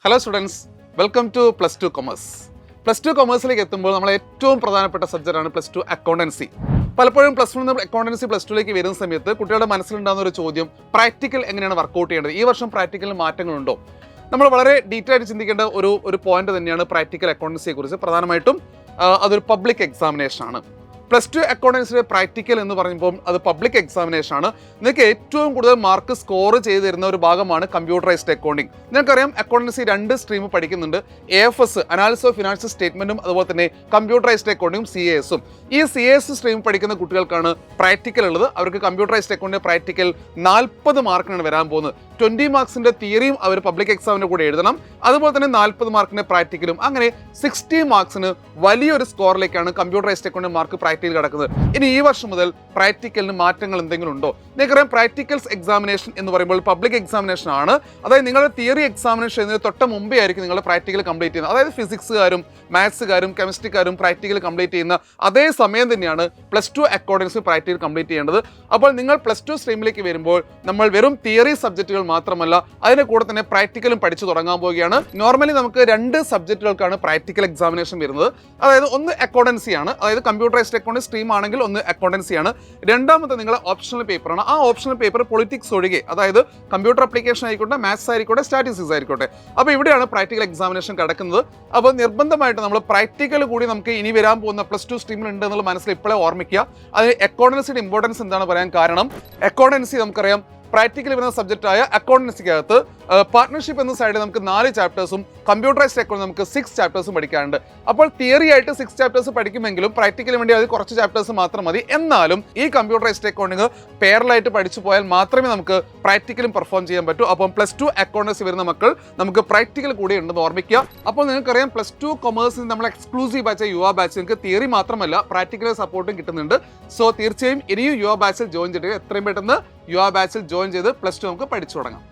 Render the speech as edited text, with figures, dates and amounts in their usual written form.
Hello students, welcome to plus two commerce. Plus two കൊമേഴ്സിലേക്ക് എത്തുമ്പോൾ നമ്മൾ ഏറ്റവും പ്രധാനപ്പെട്ട സബ്ജക്റ്റാണ് പ്ലസ് ടു അക്കൗണ്ടൻസി. പലപ്പോഴും പ്ലസ് വൺ നമ്മൾ അക്കൗണ്ടൻസി പ്ലസ് ടുവിലേക്ക് വരുന്ന സമയത്ത് കുട്ടികളുടെ മനസ്സിലുണ്ടാകുന്ന ഒരു ചോദ്യം, പ്രാക്ടിക്കൽ എങ്ങനെയാണ് വർക്കൗട്ട് ചെയ്യേണ്ടത്, ഈ വർഷം പ്രാക്ടിക്കലിൽ മാറ്റങ്ങളുണ്ടോ? നമ്മൾ വളരെ ഡീറ്റെയിൽ ആയിട്ട് ചിന്തിക്കേണ്ട ഒരു പോയിന്റ് തന്നെയാണ് പ്രാക്ടിക്കൽ അക്കൗണ്ടൻസിയെ കുറിച്ച്. പ്രധാനമായിട്ടും അതൊരു പബ്ലിക് എക്സാമിനേഷൻ ആണ്. പ്ലസ് ടു അക്കൗണ്ടൻസിയുടെ പ്രാക്ടിക്കൽ എന്ന് പറയുമ്പോൾ അത് പബ്ലിക് എക്സാമിനേഷൻ ആണ്. നിങ്ങൾക്ക് ഏറ്റവും കൂടുതൽ മാർക്ക് സ്കോർ ചെയ്ത് തരുന്ന ഒരു ഭാഗമാണ് കമ്പ്യൂട്ടറൈസ്ഡ് അക്കൗണ്ടിങ്. നിങ്ങൾക്കറിയാം, അക്കൗണ്ടൻസി 2 സ്ട്രീം പഠിക്കുന്നുണ്ട്. AFS അനാലിസിസ് ഓഫ് ഫിനാൻഷ്യൽ സ്റ്റേറ്റ്മെന്റും അതുപോലെ തന്നെ കമ്പ്യൂട്ടറൈസ്ഡ് അക്കൗണ്ടിങ്ങും CAS-ഉം. ഈ CAS സ്ട്രീം പഠിക്കുന്ന കുട്ടികൾക്കാണ് പ്രാക്ടിക്കൽ ഉള്ളത്. അവർക്ക് കമ്പ്യൂട്ടറൈസ്ഡ് അക്കൗണ്ടിന്റെ പ്രാക്ടിക്കൽ 40 മാർക്കിനാണ് വരാൻ പോകുന്നത്. 20 മാർക്സിന്റെ തിയറിയും അവർ പബ്ലിക് എക്സാമിന്റെ കൂടെ എഴുതണം. അതുപോലെ തന്നെ 40 മാർക്കിന്റെ പ്രാക്ടിക്കലും. അങ്ങനെ 60 മാർക്സിന് വലിയൊരു സ്കോറിലേക്കാണ് കമ്പ്യൂട്ടറൈസ്ഡ് അക്കൗണ്ടിന്റെ മാർക്ക് പ്രാക്ടിക്കൽ കിടക്കുന്നത്. ഇനി ഈ വർഷം മുതൽ പ്രാക്ടിക്കലിന് മാറ്റങ്ങൾ എന്തെങ്കിലും ഉണ്ടോ? നിങ്ങൾക്കറിയാം, പ്രാക്ടിക്കൽസ് എക്സാമിനേഷൻ എന്ന് പറയുമ്പോൾ പബ്ലിക് എക്സാമിനേഷൻ ആണ്. അതായത് നിങ്ങളുടെ തിയറി എക്സാമിനേഷൻ ചെയ്യുന്നതിന് തൊട്ട് മുമ്പേ ആയിരിക്കും നിങ്ങൾ പ്രാക്ടിക്കൽ കംപ്ലീറ്റ് ചെയ്യുന്നത്. അതായത് ഫിസിക്സുകാരും മാത്സുകാരും കെമിസ്ട്രിക്കാരും പ്രാക്ടിക്കൽ കംപ്ലീറ്റ് ചെയ്യുന്ന അതേ സമയം തന്നെയാണ് plus two accountancy practical complete ചെയ്യേണ്ടത്. അപ്പോൾ നിങ്ങൾ പ്ലസ് ടു സ്ട്രീമിലേക്ക് വരുമ്പോൾ നമ്മൾ വെറും തിയറി സബ്ജക്റ്റുകൾ മാത്രമല്ല, അതിന്റെ കൂടെ തന്നെ പ്രാക്ടിക്കലും പഠിച്ചു തുടങ്ങാൻ പോവുകയാണ്. നോർമലി നമുക്ക് 2 സബ്ജക്റ്റുകൾക്കാണ് പ്രാക്ടിക്കൽ എക്സാമിനേഷൻ വരുന്നത്. അതായത് ഒന്ന് അക്കൗണ്ടൻസി ആണ്, അതായത് കമ്പ്യൂട്ടറൈസ്ഡ് അക്കൗണ്ട് സ്ട്രീം ആണെങ്കിൽ ഒന്ന് അക്കൗണ്ടൻസി ആണ്. രണ്ടാമത്തെ നിങ്ങളുടെ ഓപ്ഷണൽ പേപ്പറാണ്. ആ ഓപ്ഷണൽ പേപ്പർ പൊളിറ്റിക്സ് ഒഴികെ, അതായത് കമ്പ്യൂട്ടർ ആപ്ലിക്കേഷൻ ആയിക്കോട്ടെ, മാത്സ് ആയിക്കോട്ടെ, സ്റ്റാറ്റിസ്റ്റിക്സ് ആയിക്കോട്ടെ. അപ്പോൾ ഇവിടെയാണ് പ്രാക്ടിക്കൽ എക്സാമിനേഷൻ കിടക്കുന്നത്. അപ്പോൾ നിർബന്ധമായിട്ട് നമ്മൾ പ്രാക്ടിക്കൽ കൂടി നമുക്ക് ഇനി വരാൻ പോകുന്ന പ്ലസ് ടു സ്ട്രീമിൽ ഉണ്ട് എന്നുള്ള മനസ്സിൽ ഇപ്പോഴേ ഓർമ്മിക്കുക. അതിന് അക്കൗണ്ടൻസിയുടെ ഇമ്പോർട്ടൻസ് എന്താണ് പറയാൻ കാരണം, അക്കൗണ്ടൻസി നമുക്കറിയാം പ്രാക്ടിക്കൽ വരുന്ന സബ്ജക്റ്റായ അക്കൗണ്ടൻസിക്കകത്ത് പാർട്ട്ണർഷിപ്പ് എന്ന സൈഡിൽ നമുക്ക് 4 ചാപ്റ്റേഴ്സും കമ്പ്യൂട്ടറൈസ്ഡ് അക്കൗണ്ട് നമുക്ക് 6 ചാപ്റ്റേഴ്സും പഠിക്കാറുണ്ട്. അപ്പോൾ തിയറി ആയിട്ട് 6 ചാപ്റ്റേഴ്സ് പഠിക്കുമെങ്കിലും പ്രാക്ടിക്കലിന് വേണ്ടി അത് കുറച്ച് ചാപ്റ്റേഴ്സ് മാത്രം മതി. എന്നാലും ഈ കമ്പ്യൂട്ടറൈസ്ഡ് അക്കൗണ്ടിങ് പെയറിലായിട്ട് പഠിച്ചു പോയാൽ മാത്രമേ നമുക്ക് പ്രാക്ടിക്കലും പെർഫോം ചെയ്യാൻ പറ്റൂ. അപ്പം പ്ലസ് ടു അക്കൗണ്ടൻസി വരുന്ന മക്കൾ നമുക്ക് പ്രാക്ടിക്കൽ കൂടി ഉണ്ടെന്ന് ഓർമ്മിക്കുക. അപ്പോൾ നിങ്ങൾക്കറിയാം, പ്ലസ് ടു കൊമേഴ്സിന് നമ്മൾ എക്സ്ക്ലൂസീവ് ബാച്ച് യുവ ബാച്ച് നിങ്ങൾക്ക് തിയറി മാത്രമല്ല പ്രാക്ടിക്കൽ സപ്പോർട്ടും കിട്ടുന്നുണ്ട്. സോ തീർച്ചയായും ഇനിയും യുവ ബാച്ചിൽ ജോയിൻ ചെയ്തിട്ട് എത്രയും പെട്ടെന്ന് യുവ ബാച്ചിൽ ജോയിൻ ചെയ്ത് പ്ലസ് ടു നമുക്ക് പഠിച്ചു തുടങ്ങാം.